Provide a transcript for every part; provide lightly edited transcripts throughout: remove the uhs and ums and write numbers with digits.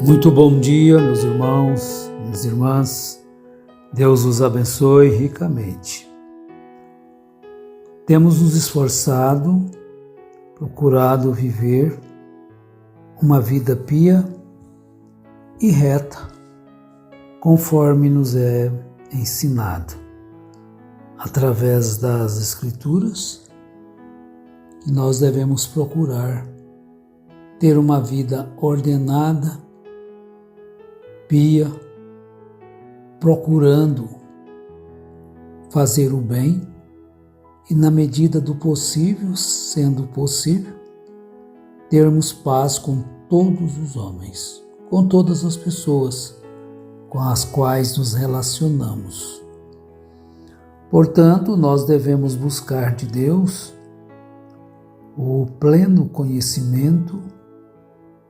Muito bom dia, meus irmãos, minhas irmãs. Deus os abençoe ricamente. Temos nos esforçado, procurado viver uma vida pia e reta, conforme nos é ensinado, através das Escrituras, que nós devemos procurar ter uma vida ordenada, pia, procurando fazer o bem e, na medida do possível, sendo possível, termos paz com todos os homens, com todas as pessoas com as quais nos relacionamos. Portanto, nós devemos buscar de Deus o pleno conhecimento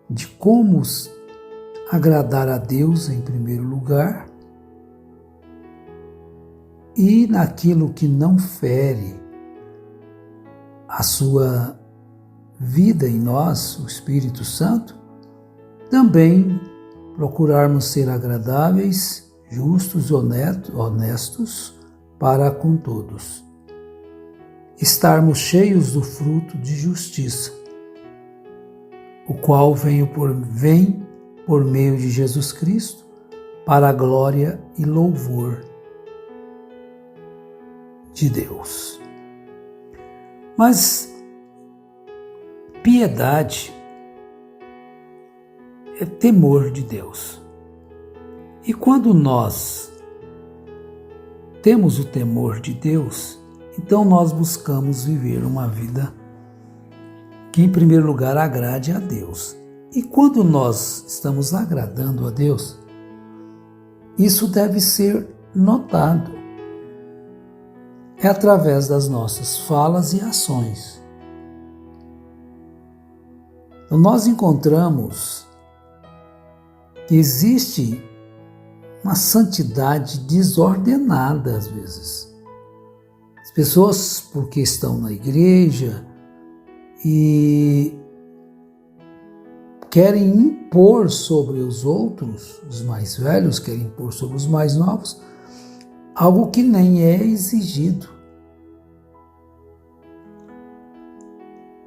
de como agradar a Deus em primeiro lugar e naquilo que não fere a sua vida em nós, o Espírito Santo, também procurarmos ser agradáveis, justos e honestos para com todos. Estarmos cheios do fruto de justiça, o qual vem por meio de Jesus Cristo, para a glória e louvor de Deus. Mas piedade é temor de Deus. E quando nós temos o temor de Deus, então nós buscamos viver uma vida que, em primeiro lugar, agrade a Deus. E quando nós estamos agradando a Deus, isso deve ser notado. É através das nossas falas e ações. Então, nós encontramos que existe uma santidade desordenada às vezes. As pessoas, porque estão na igreja e querem impor sobre os outros, os mais velhos querem impor sobre os mais novos, algo que nem é exigido.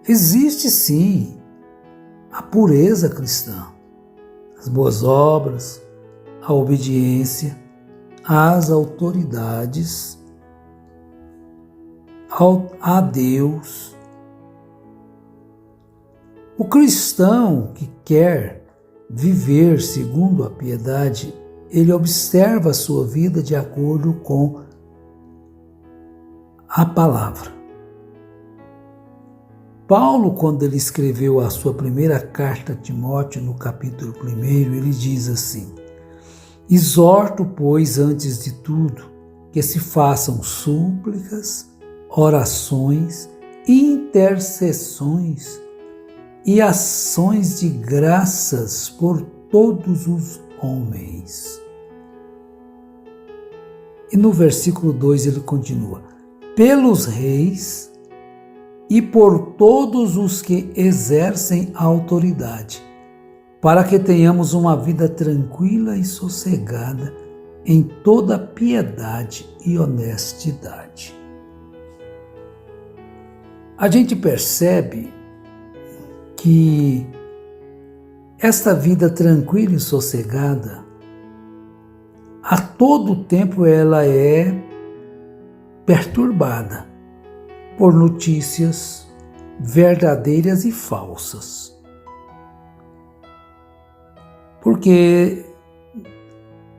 Existe sim a pureza cristã, as boas obras, a obediência às autoridades, a Deus. O cristão que quer viver segundo a piedade, ele observa a sua vida de acordo com a palavra. Paulo, quando ele escreveu a sua primeira carta a Timóteo, no capítulo 1, ele diz assim: exorto, pois, antes de tudo, que se façam súplicas, orações, intercessões e ações de graças por todos os homens. E no versículo 2 ele continua: pelos reis e por todos os que exercem a autoridade, para que tenhamos uma vida tranquila e sossegada em toda piedade e honestidade. A gente percebe que esta vida tranquila e sossegada, a todo tempo ela é perturbada por notícias verdadeiras e falsas. Porque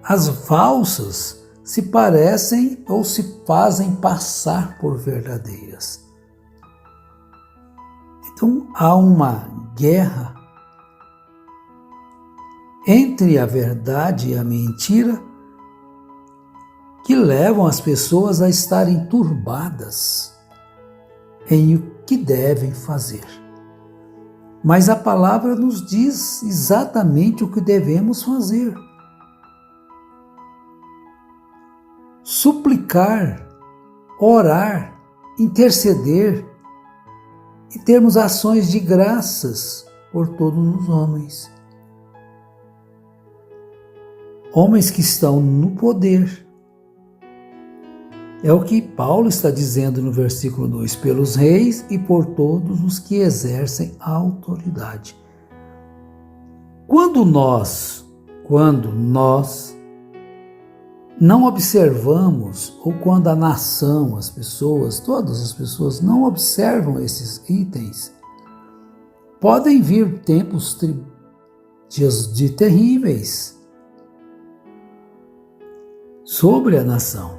as falsas se parecem ou se fazem passar por verdadeiras. Então há uma guerra entre a verdade e a mentira que levam as pessoas a estarem turbadas em o que devem fazer. Mas a palavra nos diz exatamente o que devemos fazer. Suplicar, orar, interceder e termos ações de graças por todos os homens. homens que estão no poder. É o que Paulo está dizendo no versículo 2, pelos reis e por todos os que exercem a autoridade. Quando nós não observamos, ou quando a nação, as pessoas, todas as pessoas não observam esses itens, podem vir tempos de terríveis sobre a nação.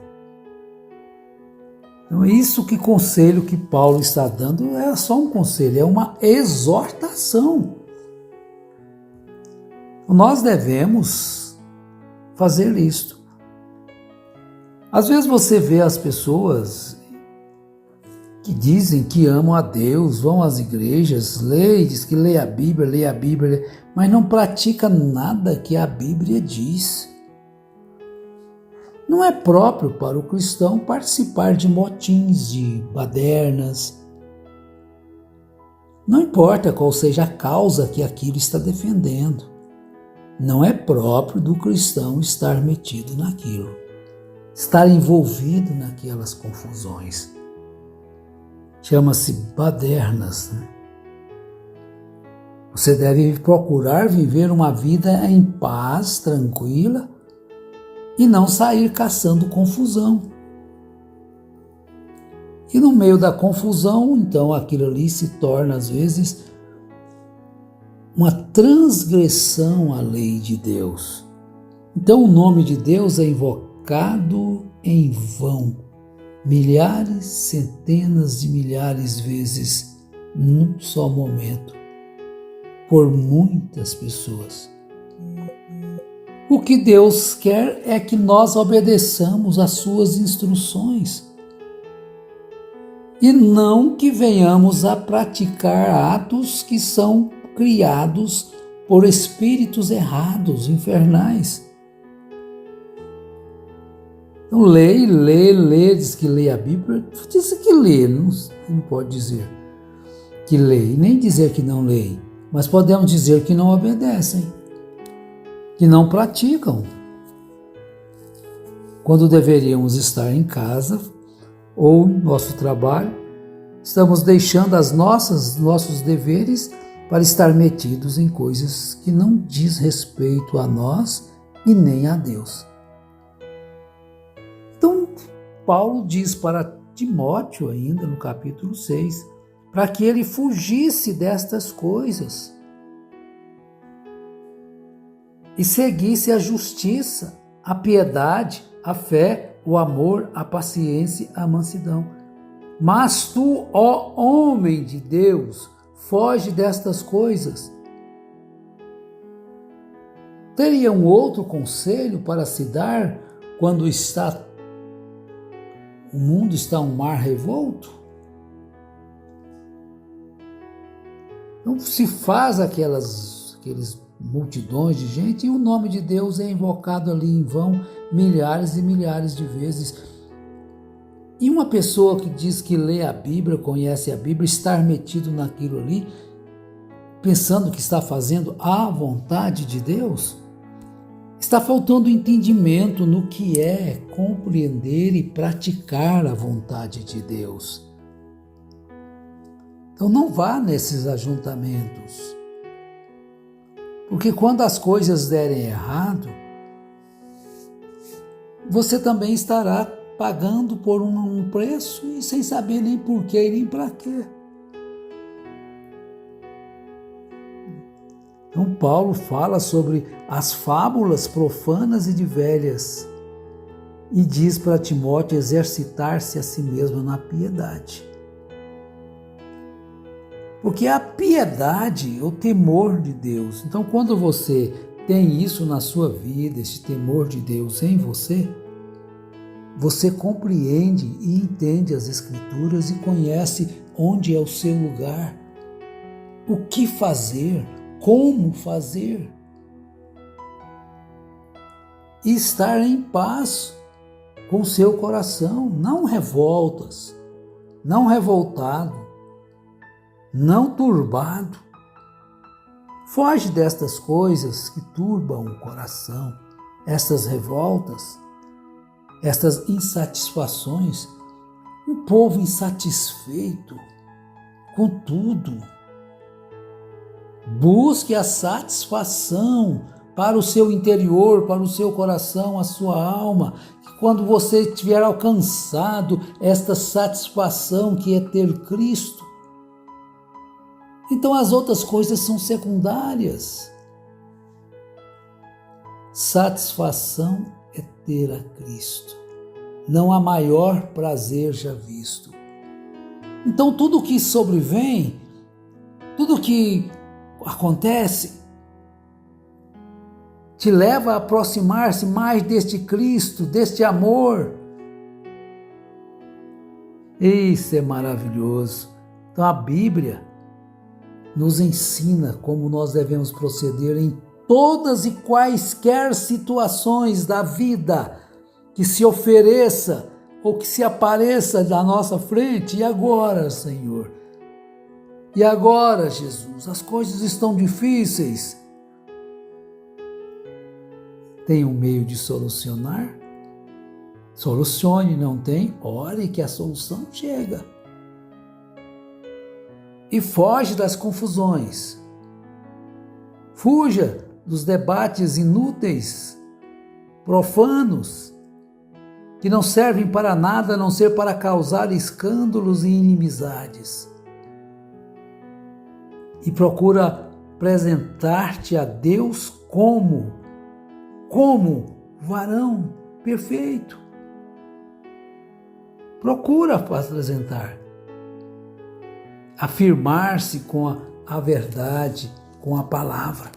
Então, isso que conselho que Paulo está dando é só um conselho, é uma exortação. Nós devemos fazer isto. Às vezes você vê as pessoas que dizem que amam a Deus, vão às igrejas, diz que lê a Bíblia, mas não pratica nada que a Bíblia diz. Não é próprio para o cristão participar de motins, de badernas. Não importa qual seja a causa que aquilo está defendendo. Não é próprio do cristão estar metido naquilo, estar envolvido naquelas confusões. Chama-se badernas. Você deve procurar viver uma vida em paz, tranquila, e não sair caçando confusão. E no meio da confusão, então, aquilo ali se torna, às vezes, uma transgressão à lei de Deus. Então, o nome de Deus é invocado em vão, milhares, centenas de milhares de vezes, num só momento, por muitas pessoas. O que Deus quer é que nós obedeçamos às suas instruções e não que venhamos a praticar atos que são criados por espíritos errados, infernais. Então, lê, diz que lê a Bíblia, diz que lê, não pode dizer que lê, e nem dizer que não lê, mas podemos dizer que não obedecem, que não praticam, quando deveríamos estar em casa ou no nosso trabalho, estamos deixando nossos deveres para estar metidos em coisas que não diz respeito a nós e nem a Deus. Então, Paulo diz para Timóteo, ainda no capítulo 6, para que ele fugisse destas coisas e seguisse a justiça, a piedade, a fé, o amor, a paciência, a mansidão. Mas tu, ó homem de Deus, foge destas coisas. Teria um outro conselho para se dar quando o mundo está um mar revolto? Então se faz aqueles multidões de gente e o nome de Deus é invocado ali em vão milhares e milhares de vezes. E uma pessoa que diz que lê a Bíblia, conhece a Bíblia, estar metido naquilo ali, pensando que está fazendo a vontade de Deus, está faltando entendimento no que é compreender e praticar a vontade de Deus. Então não vá nesses ajuntamentos, porque quando as coisas derem errado, você também estará pagando por um preço e sem saber nem porquê e nem para quê. Então Paulo fala sobre as fábulas profanas e de velhas e diz para Timóteo exercitar-se a si mesmo na piedade. Porque a piedade é o temor de Deus. Então quando você tem isso na sua vida, esse temor de Deus em você, você compreende e entende as Escrituras e conhece onde é o seu lugar, o que fazer, como fazer. E estar em paz com o seu coração, não revoltas, não revoltado, não turbado. Foge destas coisas que turbam o coração. estas revoltas, estas insatisfações, um povo insatisfeito com tudo. Busque a satisfação para o seu interior, para o seu coração, a sua alma. Que quando você tiver alcançado esta satisfação que é ter Cristo, então as outras coisas são secundárias. Satisfação é ter a Cristo. Não há maior prazer já visto. Então tudo que sobrevém, tudo que acontece, te leva a aproximar-se mais deste Cristo, deste amor. Isso é maravilhoso. Então a Bíblia nos ensina como nós devemos proceder em todas e quaisquer situações da vida que se ofereça ou que se apareça na nossa frente. E agora, Senhor? E agora, Jesus? As coisas estão difíceis. Tem um meio de solucionar? Solucione, não tem? Ore que a solução chega. E foge das confusões. Fuja dos debates inúteis, profanos, que não servem para nada a não ser para causar escândalos e inimizades. E procura apresentar-te a Deus como varão perfeito. Procura apresentar. Afirmar-se com a verdade, com a palavra.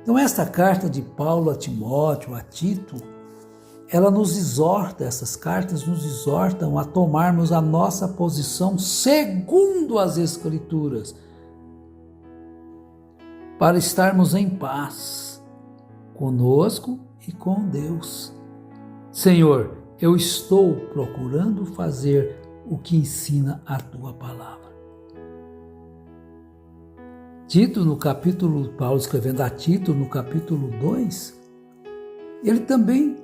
Então esta carta de Paulo a Timóteo, a Tito, ela nos exorta, essas cartas nos exortam a tomarmos a nossa posição segundo as Escrituras, para estarmos em paz conosco e com Deus. Senhor, eu estou procurando fazer o que ensina a Tua palavra. Tito, no capítulo, Paulo escrevendo a Tito, no capítulo 2, ele também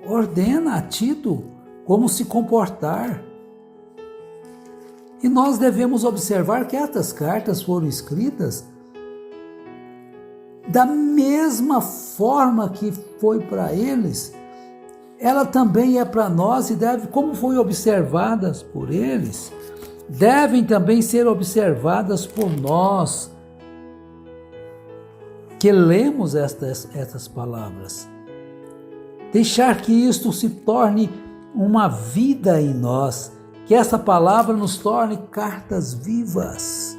ordena a Tito como se comportar. E nós devemos observar que estas cartas foram escritas da mesma forma que foi para eles, ela também é para nós e deve, como foi observadas por eles, devem também ser observadas por nós, que lemos estas palavras. Deixar que isto se torne uma vida em nós, que essa palavra nos torne cartas vivas.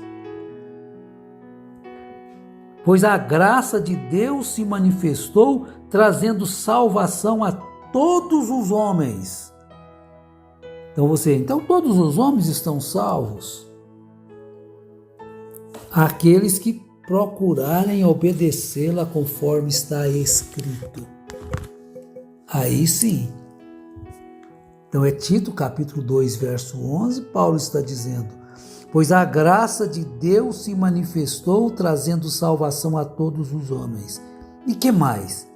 Pois a graça de Deus se manifestou, trazendo salvação a todos os homens. Então todos os homens estão salvos. Aqueles que procurarem obedecê-la conforme está escrito. Aí sim. Então é Tito capítulo 2, verso 11, Paulo está dizendo: pois a graça de Deus se manifestou, trazendo salvação a todos os homens. E que mais?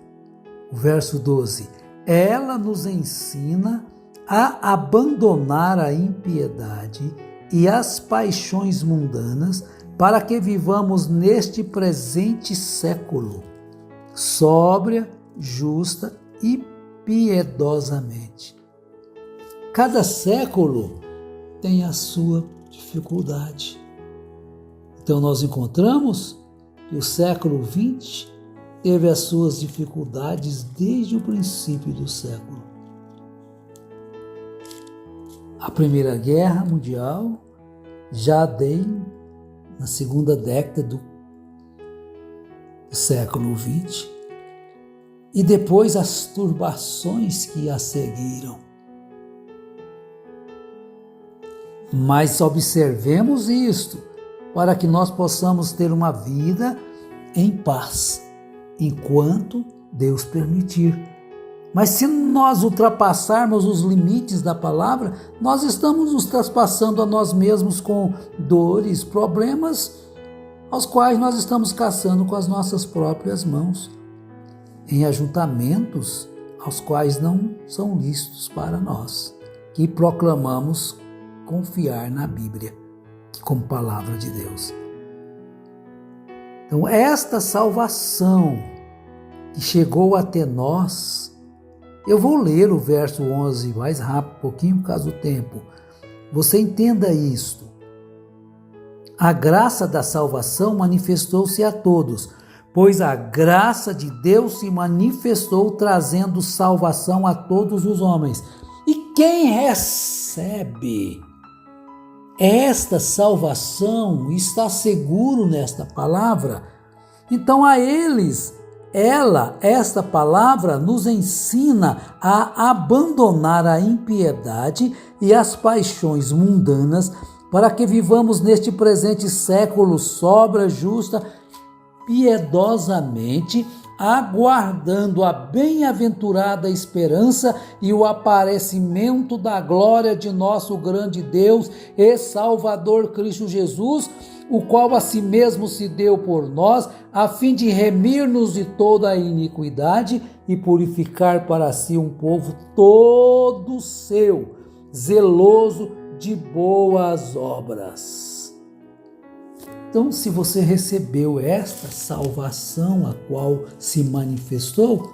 O verso 12. Ela nos ensina a abandonar a impiedade e as paixões mundanas, para que vivamos neste presente século, sóbria, justa e piedosamente. Cada século tem a sua dificuldade. Então nós encontramos que o século XX teve as suas dificuldades desde o princípio do século. A Primeira Guerra Mundial já na segunda década do século XX, e depois as turbações que a seguiram. Mas observemos isto, para que nós possamos ter uma vida em paz, enquanto Deus permitir. Mas se nós ultrapassarmos os limites da palavra, nós estamos nos traspassando a nós mesmos com dores, problemas, aos quais nós estamos caçando com as nossas próprias mãos. em ajuntamentos aos quais não são lícitos para nós, que proclamamos confiar na Bíblia como palavra de Deus. Então, esta salvação que chegou até nós, eu vou ler o verso 11 mais rápido, um pouquinho por causa do tempo. Você entenda isto. A graça da salvação manifestou-se a todos, pois a graça de Deus se manifestou trazendo salvação a todos os homens. E quem recebe esta salvação está seguro nesta palavra. Então a eles, esta palavra nos ensina a abandonar a impiedade e as paixões mundanas para que vivamos neste presente século sóbria, justa, piedosamente, aguardando a bem-aventurada esperança e o aparecimento da glória de nosso grande Deus e Salvador Cristo Jesus, o qual a si mesmo se deu por nós, a fim de remir-nos de toda a iniquidade e purificar para si um povo todo seu, zeloso de boas obras. Então, se você recebeu esta salvação a qual se manifestou,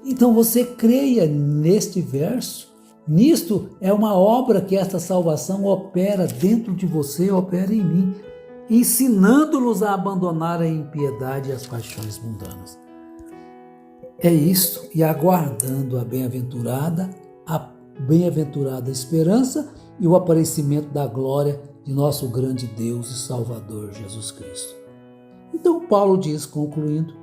então você creia neste verso. Nisto é uma obra que esta salvação opera dentro de você, opera em mim, ensinando-nos a abandonar a impiedade e as paixões mundanas. É isto, e aguardando a bem-aventurada esperança e o aparecimento da glória de nosso grande Deus e Salvador Jesus Cristo. Então Paulo diz, concluindo,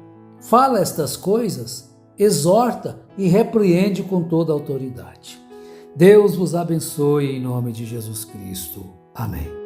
fala estas coisas, exorta e repreende com toda a autoridade. Deus vos abençoe em nome de Jesus Cristo. Amém.